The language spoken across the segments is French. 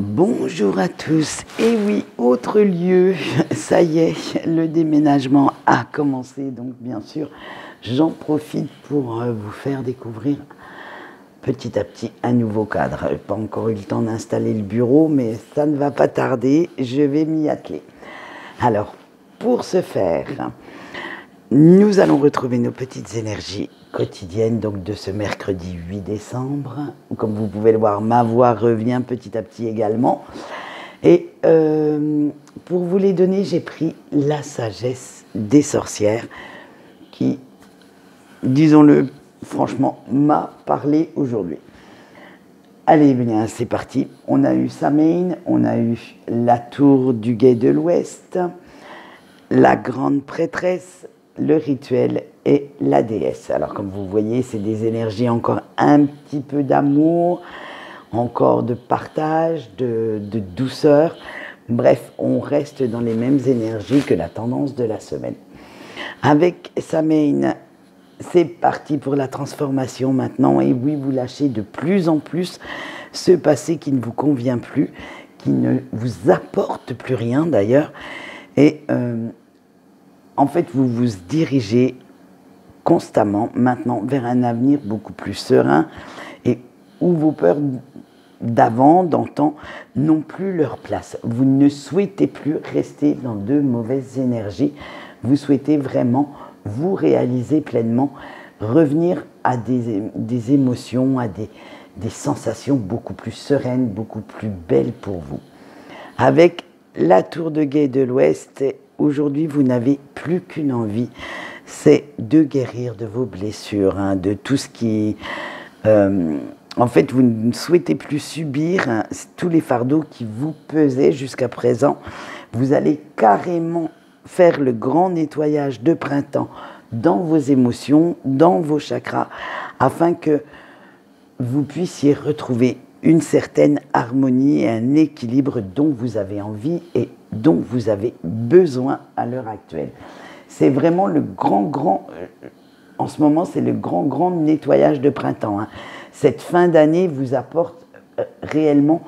Bonjour à tous. Et oui, autre lieu, ça y est, le déménagement a commencé. Donc bien sûr, j'en profite pour vous faire découvrir petit à petit un nouveau cadre. Je n'ai pas encore eu le temps d'installer le bureau, mais ça ne va pas tarder, je vais m'y atteler. Alors, pour ce faire, nous allons retrouver nos petites énergies quotidiennes donc de ce mercredi 8 décembre. Comme vous pouvez le voir, ma voix revient petit à petit également. Et pour vous les donner, j'ai pris la sagesse des sorcières qui, disons-le franchement, m'a parlé aujourd'hui. Allez, bien, c'est parti. On a eu Samhain, on a eu la tour du guet de l'Ouest, la grande prêtresse, le rituel et la déesse. Alors comme vous voyez, c'est des énergies encore un petit peu d'amour, encore de partage, de douceur. Bref, on reste dans les mêmes énergies que la tendance de la semaine. Avec Samhain, c'est parti pour la transformation maintenant. Et oui, vous lâchez de plus en plus ce passé qui ne vous convient plus, qui ne vous apporte plus rien d'ailleurs. Et en fait, vous vous dirigez constamment maintenant vers un avenir beaucoup plus serein et où vos peurs d'avant, d'antan, n'ont plus leur place. Vous ne souhaitez plus rester dans de mauvaises énergies. Vous souhaitez vraiment vous réaliser pleinement, revenir à des émotions, à des sensations beaucoup plus sereines, beaucoup plus belles pour vous. Avec la tour de guet de l'Ouest, aujourd'hui, vous n'avez plus qu'une envie, c'est de guérir de vos blessures, de tout ce qui... en fait, vous ne souhaitez plus subir tous les fardeaux qui vous pesaient jusqu'à présent. Vous allez carrément faire le grand nettoyage de printemps dans vos émotions, dans vos chakras, afin que vous puissiez retrouver une certaine harmonie et un équilibre dont vous avez envie et dont vous avez besoin à l'heure actuelle. C'est vraiment le en ce moment, c'est le grand nettoyage de printemps. Cette fin d'année vous apporte réellement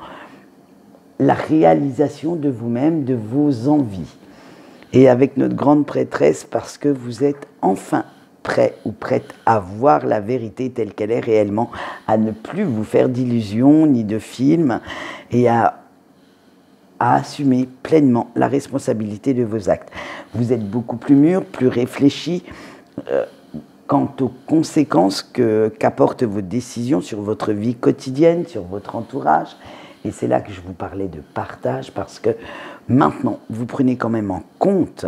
la réalisation de vous-même, de vos envies. Et avec notre grande prêtresse, parce que vous êtes enfin prêt ou prête à voir la vérité telle qu'elle est réellement, à ne plus vous faire d'illusions ni de films et à assumer pleinement la responsabilité de vos actes. Vous êtes beaucoup plus mûr, plus réfléchi quant aux conséquences qu'apportent vos décisions sur votre vie quotidienne, sur votre entourage. Et c'est là que je vous parlais de partage, parce que maintenant, vous prenez quand même en compte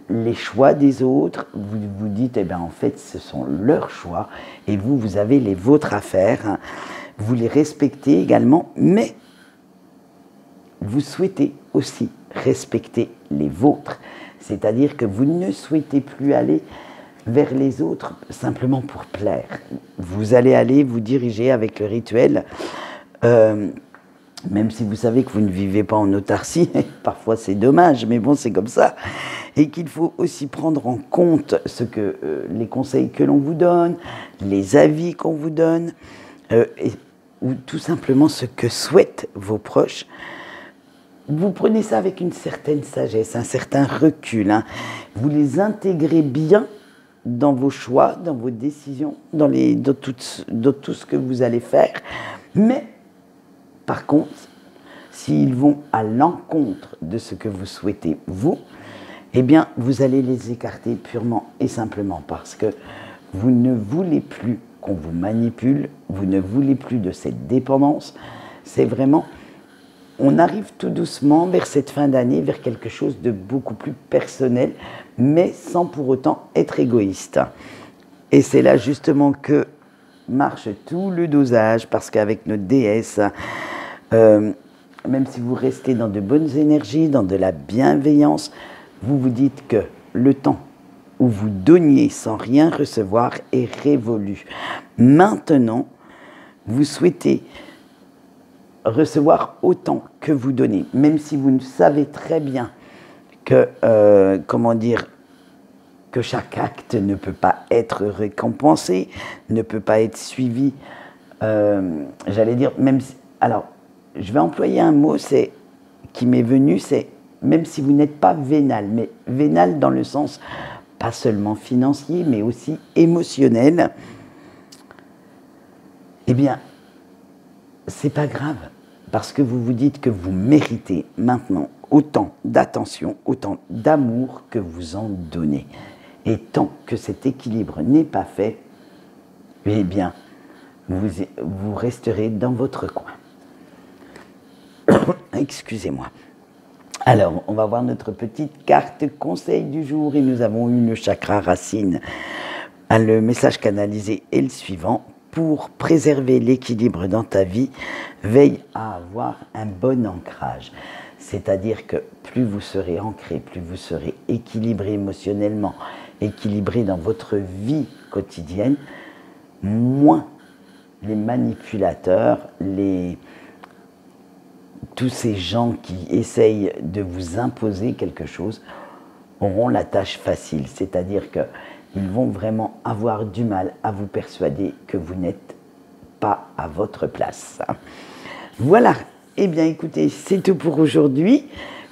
les choix des autres. Vous vous dites, eh bien, en fait, ce sont leurs choix, et vous avez les vôtres à faire. Vous les respectez également, mais vous souhaitez aussi respecter les vôtres. C'est-à-dire que vous ne souhaitez plus aller vers les autres simplement pour plaire. Vous allez aller vous diriger avec le rituel, même si vous savez que vous ne vivez pas en autarcie, parfois c'est dommage, mais bon, c'est comme ça, et qu'il faut aussi prendre en compte les conseils que l'on vous donne, les avis qu'on vous donne, ou tout simplement ce que souhaitent vos proches. Vous prenez ça avec une certaine sagesse, un certain recul. Vous les intégrez bien dans vos choix, dans vos décisions, dans tout ce que vous allez faire. Mais, par contre, s'ils vont à l'encontre de ce que vous souhaitez, vous, eh bien, vous allez les écarter purement et simplement parce que vous ne voulez plus qu'on vous manipule, vous ne voulez plus de cette dépendance. C'est vraiment... On arrive tout doucement vers cette fin d'année, vers quelque chose de beaucoup plus personnel, mais sans pour autant être égoïste. Et c'est là justement que marche tout le dosage, parce qu'avec notre déesse, même si vous restez dans de bonnes énergies, dans de la bienveillance, vous vous dites que le temps où vous donniez sans rien recevoir est révolu. Maintenant, vous souhaitez recevoir autant que vous donnez, même si vous savez très bien que, que chaque acte ne peut pas être récompensé, ne peut pas être suivi, j'allais dire, même si, alors, je vais employer un mot qui m'est venu, c'est même si vous n'êtes pas vénal, mais vénal dans le sens pas seulement financier, mais aussi émotionnel, eh bien, c'est pas grave, parce que vous vous dites que vous méritez maintenant autant d'attention, autant d'amour que vous en donnez. Et tant que cet équilibre n'est pas fait, eh bien, vous resterez dans votre coin. Excusez-moi. Alors, on va voir notre petite carte conseil du jour et nous avons eu le chakra racine. Le message canalisé est le suivant. Pour préserver l'équilibre dans ta vie, veille à avoir un bon ancrage. C'est-à-dire que plus vous serez ancré, plus vous serez équilibré émotionnellement, équilibré dans votre vie quotidienne, moins les manipulateurs, tous ces gens qui essayent de vous imposer quelque chose auront la tâche facile. C'est-à-dire qu'ils vont vraiment avoir du mal à vous persuader que vous n'êtes pas à votre place. Voilà. Eh bien, écoutez, c'est tout pour aujourd'hui.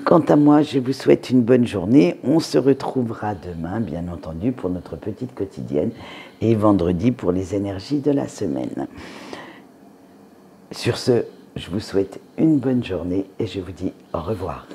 Quant à moi, je vous souhaite une bonne journée. On se retrouvera demain, bien entendu, pour notre petite quotidienne et vendredi pour les énergies de la semaine. Sur ce, je vous souhaite une bonne journée et je vous dis au revoir.